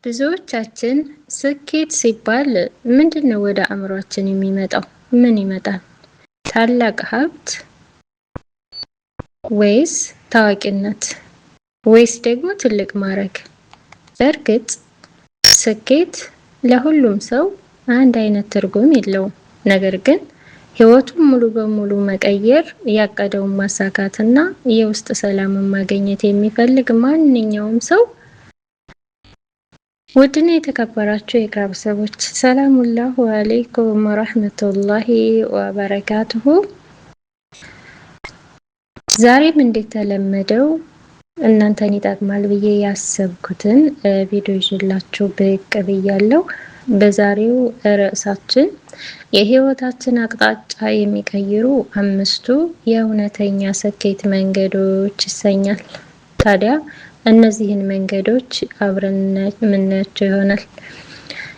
ብዙዎቻችን ስኬት ሲባል ምንድነው ወደ አእምሯችን የሚመጣው? ምን ይመጣል? ታላቅ ሀብት ወይስ ታዋቂነት ወይስ ደግሞ ትልቅ ማዕረግ? በእርግጥ ስኬት ለሁሉም ሰው አንድ አይነት ትርጉም የለውም። ነገር ግን ህይወቱን ሙሉ በሙሉ መቀየር፣ ያቀደውን ማሳካትና የውስጥ ሰላምን ማግኘት የሚፈልግ ማንኛውም ሰው ውድና የተከበራችሁ የቅራብ ሰዎች ሰላሙላህ ወአለይኩም ወራህመቱላሂ ወበረካቱሁ። ዛሬም እንደተለመደው እናንተን ይጠቅማል ብዬ ያሰብኩትን ቪዲዮ ይዤላችሁ ብቅ ብያለሁ። በዛሬው ርዕሳችን የህይወታችን አቅጣጫ የሚቀይሩ አምስቱ የእውነተኛ ስኬት መንገዶች ይሰኛል። ታዲያ እነዚህን መንገዶች አብረን የምናያቸው ይሆናል።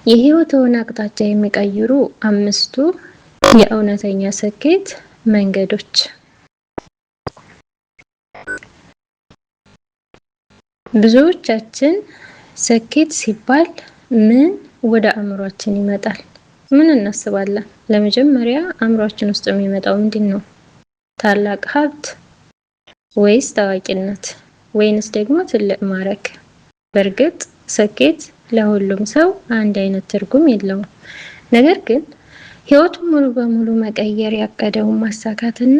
የህይወትን አቅጣጫ የሚቀይሩ አምስቱ የእውነተኛ ስኬት መንገዶች። ብዙዎቻችን ስኬት ሲባል ምን ወደ አእምሯችን ይመጣል? ምን እናስባለን? ለመጀመሪያ አእምሯችን ውስጥ የሚመጣው ምንድን ነው? ታላቅ ሀብት ወይስ ታዋቂነት ወይንስ ደግሞ ትልቅ ማዕረግ? በእርግጥ ስኬት ለሁሉም ሰው አንድ አይነት ትርጉም የለውም። ነገር ግን ህይወቱን ሙሉ በሙሉ መቀየር፣ ያቀደውን ማሳካትና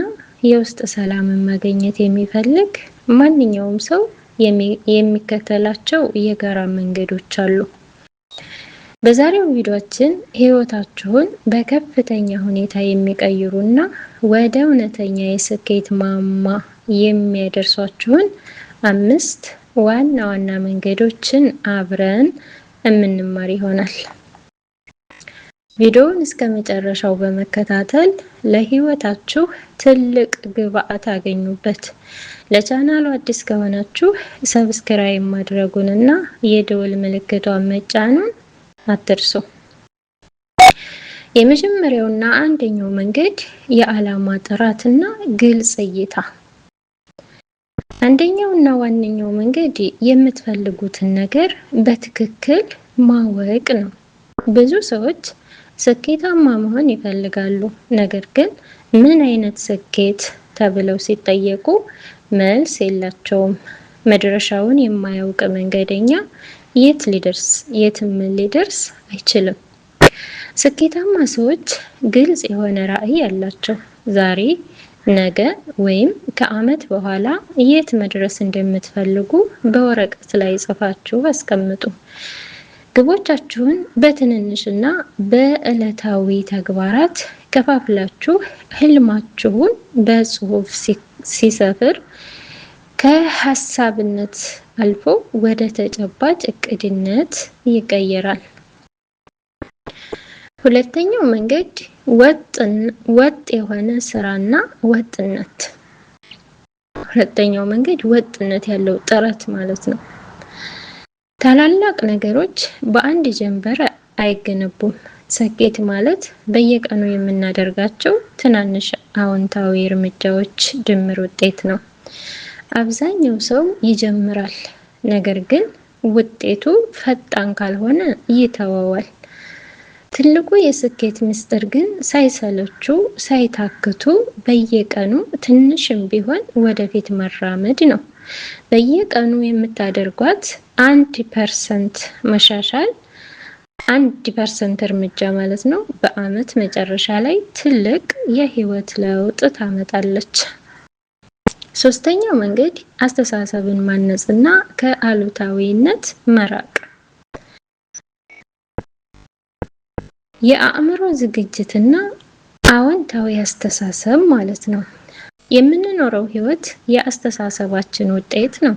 የውስጥ ሰላምን ማግኘት የሚፈልግ ማንኛውም ሰው የሚከተላቸው የጋራ መንገዶች አሉ። በዛሬው ቪዲዮአችን ህይወታችሁን በከፍተኛ ሁኔታ የሚቀይሩና ወደ እውነተኛ የስኬት ማማ የሚያደርሷችሁን አምስት ዋና ዋና መንገዶችን አብረን የምንማር ይሆናል። ቪዲዮውን እስከ መጨረሻው በመከታተል ለህይወታችሁ ትልቅ ግብአት አገኙበት። ለቻናሉ አዲስ ከሆናችሁ ሰብስክራይብ ማድረጉንና የደወል ምልክቷን መጫኑን አትርሱ። የመጀመሪያውና አንደኛው መንገድ የዓላማ ጥራትና ግልጽ እይታ። አንደኛውና ዋነኛው መንገድ የምትፈልጉትን ነገር በትክክል ማወቅ ነው። ብዙ ሰዎች ስኬታማ መሆን ይፈልጋሉ። ነገር ግን ምን አይነት ስኬት ተብለው ሲጠየቁ መልስ የላቸውም። መድረሻውን የማያውቅ መንገደኛ የትም ሊደርስ አይችልም። ስኬታማ ሰዎች ግልጽ የሆነ ራዕይ አላቸው። ዛሬ፣ ነገ ወይም ከዓመት በኋላ የት መድረስ እንደምትፈልጉ በወረቀት ላይ ጽፋችሁ አስቀምጡ። ግቦቻችሁን በትንንሽና በዕለታዊ ተግባራት ከፋፍላችሁ ህልማችሁን በጽሁፍ ሲሰፍር ከሀሳብነት አልፎ ወደ ተጨባጭ እቅድነት ይቀየራል። ሁለተኛው መንገድ ወጥ የሆነ ስራና ወጥነት። ሁለተኛው መንገድ ወጥነት ያለው ጥረት ማለት ነው። ታላላቅ ነገሮች በአንድ ጀንበር አይገነቡም። ስኬት ማለት በየቀኑ የምናደርጋቸው ትናንሽ አዎንታዊ እርምጃዎች ድምር ውጤት ነው። አብዛኛው ሰው ይጀምራል፣ ነገር ግን ውጤቱ ፈጣን ካልሆነ ይተወዋል። ትልቁ የስኬት ምስጢር ግን ሳይሰለቹ ሳይታክቱ በየቀኑ ትንሽም ቢሆን ወደፊት መራመድ ነው። በየቀኑ የምታደርጓት 1% መሻሻል 1% እርምጃ ማለት ነው፣ በአመት መጨረሻ ላይ ትልቅ የህይወት ለውጥ ታመጣለች። ሶስተኛው መንገድ አስተሳሰብን ማነጽና ከአሉታዊነት መራቅ። የአእምሮ ዝግጅትና አዎንታዊ አስተሳሰብ ማለት ነው። የምንኖረው ህይወት የአስተሳሰባችን ውጤት ነው።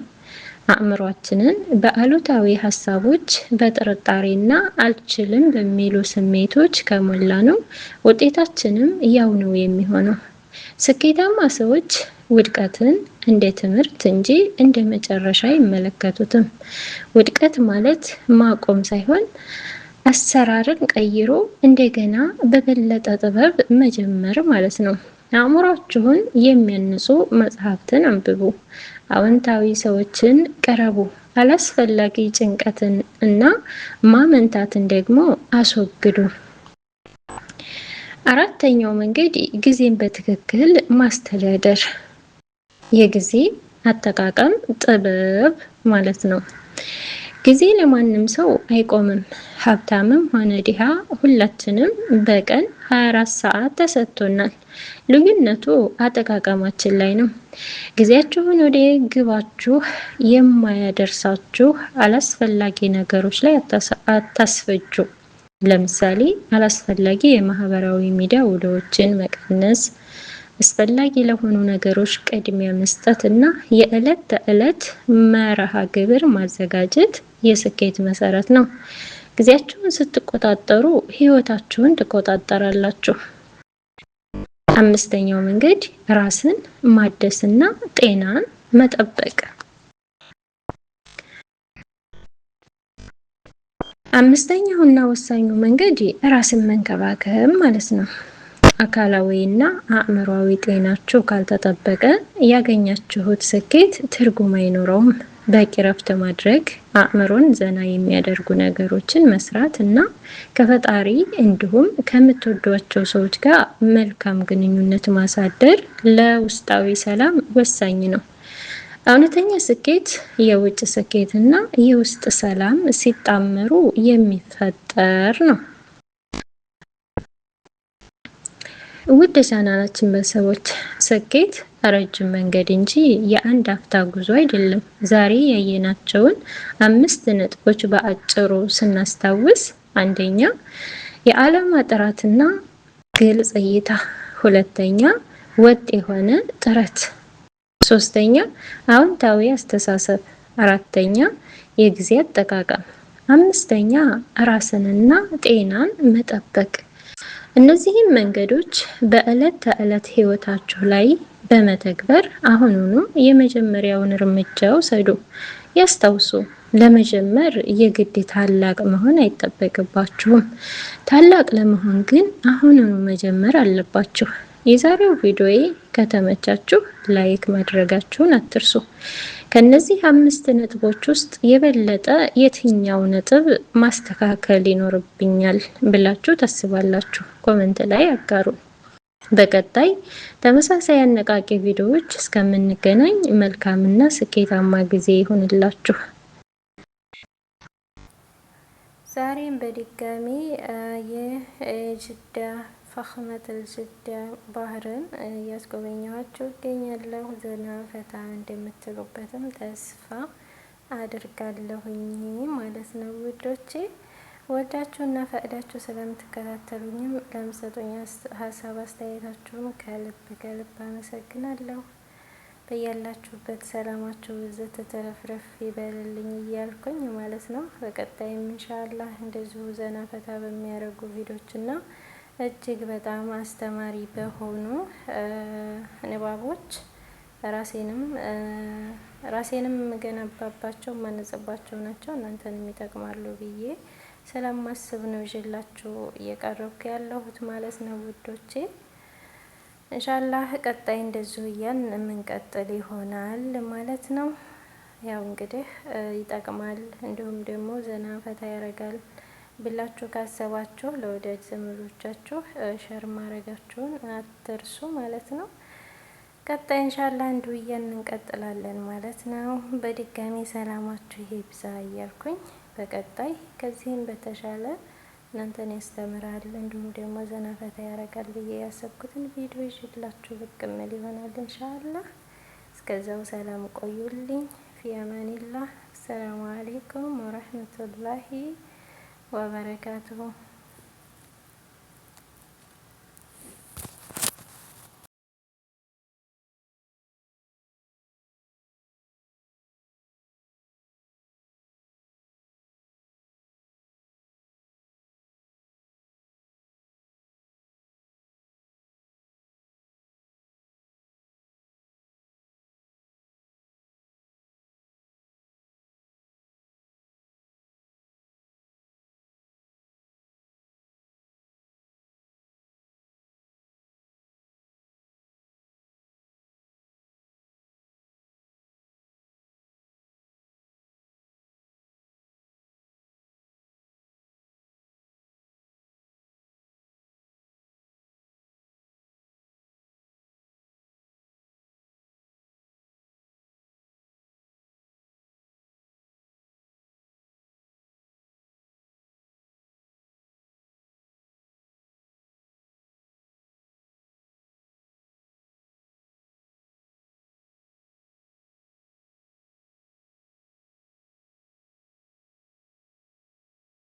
አእምሯችንን በአሉታዊ ሀሳቦች፣ በጥርጣሬና አልችልም በሚሉ ስሜቶች ከሞላ ነው ውጤታችንም ያው ነው የሚሆነው። ስኬታማ ሰዎች ውድቀትን እንደ ትምህርት እንጂ እንደ መጨረሻ አይመለከቱትም። ውድቀት ማለት ማቆም ሳይሆን አሰራርን ቀይሮ እንደገና በበለጠ ጥበብ መጀመር ማለት ነው። አእምሯችሁን የሚያንጹ መጽሐፍትን አንብቡ። አዎንታዊ ሰዎችን ቀረቡ። አላስፈላጊ ጭንቀትን እና ማመንታትን ደግሞ አስወግዱ። አራተኛው መንገድ ጊዜን በትክክል ማስተዳደር፣ የጊዜ አጠቃቀም ጥበብ ማለት ነው። ጊዜ ለማንም ሰው አይቆምም። ሀብታምም ሆነ ድሃ ሁላችንም በቀን 24 ሰዓት ተሰጥቶናል። ልዩነቱ አጠቃቀማችን ላይ ነው። ጊዜያችሁን ወደ ግባችሁ የማያደርሳችሁ አላስፈላጊ ነገሮች ላይ አታስፈጁ። ለምሳሌ አላስፈላጊ የማህበራዊ ሚዲያ ውሎችን መቀነስ፣ አስፈላጊ ለሆኑ ነገሮች ቅድሚያ መስጠት እና የዕለት ተዕለት መርሃ ግብር ማዘጋጀት የስኬት መሰረት ነው። ጊዜያችሁን ስትቆጣጠሩ ህይወታችሁን ትቆጣጠራላችሁ። አምስተኛው መንገድ ራስን ማደስና ጤናን መጠበቅ። አምስተኛውና ወሳኙ መንገድ ራስን መንከባከብ ማለት ነው። አካላዊና አእምሯዊ ጤናችሁ ካልተጠበቀ ያገኛችሁት ስኬት ትርጉም አይኖረውም። በቂ ረፍት ማድረግ፣ አእምሮን ዘና የሚያደርጉ ነገሮችን መስራት እና ከፈጣሪ እንዲሁም ከምትወዷቸው ሰዎች ጋር መልካም ግንኙነት ማሳደር ለውስጣዊ ሰላም ወሳኝ ነው። እውነተኛ ስኬት የውጭ ስኬት እና የውስጥ ሰላም ሲጣመሩ የሚፈጠር ነው። ውድ ቻናላችን ቤተሰቦች፣ ስኬት ረጅም መንገድ እንጂ የአንድ አፍታ ጉዞ አይደለም። ዛሬ ያየናቸውን 5 ነጥቦች በአጭሩ ስናስታውስ፣ አንደኛ የዓላማ ጥራትና ግልጽ እይታ፣ ሁለተኛ ወጥ የሆነ ጥረት፣ ሶስተኛ አዎንታዊ አስተሳሰብ፣ አራተኛ የጊዜ አጠቃቀም፣ አምስተኛ ራስንና ጤናን መጠበቅ። እነዚህም መንገዶች በዕለት ተዕለት ህይወታችሁ ላይ በመተግበር አሁኑኑ የመጀመሪያውን እርምጃ ውሰዱ። ያስታውሱ፣ ለመጀመር የግድ ታላቅ መሆን አይጠበቅባችሁም። ታላቅ ለመሆን ግን አሁኑኑ መጀመር አለባችሁ። የዛሬው ቪዲዮ ከተመቻችሁ ላይክ ማድረጋችሁን አትርሱ። ከነዚህ 5 ነጥቦች ውስጥ የበለጠ የትኛው ነጥብ ማስተካከል ይኖርብኛል ብላችሁ ታስባላችሁ? ኮሜንት ላይ አጋሩ። በቀጣይ ተመሳሳይ አነቃቂ ቪዲዮዎች እስከምንገናኝ መልካምና ስኬታማ ጊዜ ይሁንላችሁ። ዛሬም በድጋሚ የጅዳ ፈኽመቱል ጅዳ ባህርን እያስጎበኘኋችሁ እገኛለሁ። ዘና ፈታ እንደምትሉበትም ተስፋ አድርጋለሁኝ ማለት ነው ውዶቼ። ወዳችሁና ፈቅዳችሁ ስለምትከታተሉኝም ለምሰጡኝ ሀሳብ አስተያየታችሁም ከልብ አመሰግናለሁ። በያላችሁበት ሰላማችሁ ብዝት ተረፍረፍ ይበልልኝ እያልኩኝ ማለት ነው። በቀጣይም ኢንሻአላህ እንደዚሁ ዘና ፈታ በሚያደርጉ ቪዲዮችና እጅግ በጣም አስተማሪ በሆኑ ንባቦች ራሴንም ገነባባቸው ማነጽባቸው ናቸው። እናንተንም ይጠቅማሉ ብዬ ስለማስብ ነው ይዤላችሁ እየቀረብኩ ያለሁት ማለት ነው ውዶቼ። ኢንሻአላህ ቀጣይ እንደዚሁ እያን የምንቀጥል ይሆናል ማለት ነው። ያው እንግዲህ ይጠቅማል እንዲሁም ደግሞ ዘና ፈታ ያደርጋል ብላችሁ ካሰባችሁ ለወዳጅ ዘመዶቻችሁ ሸር ማድረጋችሁን አትርሱ ማለት ነው። ቀጣይ ኢንሻአላህ እንዲያን እንቀጥላለን ማለት ነው። በድጋሚ ሰላማችሁ ይብዛ እያልኩኝ በቀጣይ ከዚህም በተሻለ እናንተን ያስተምራል እንዲሁም ደግሞ ዘና ፈታ ያደርጋል ብዬ ያሰብኩትን ቪዲዮ ይዤላችሁ ብቅ እምል ይሆናል ኢንሻአላህ። እስከዛው ሰላም ቆዩልኝ። ፊ አማኒላህ። ሰላም አለይኩም ወራህመቱላሂ ወበረካቱሁ።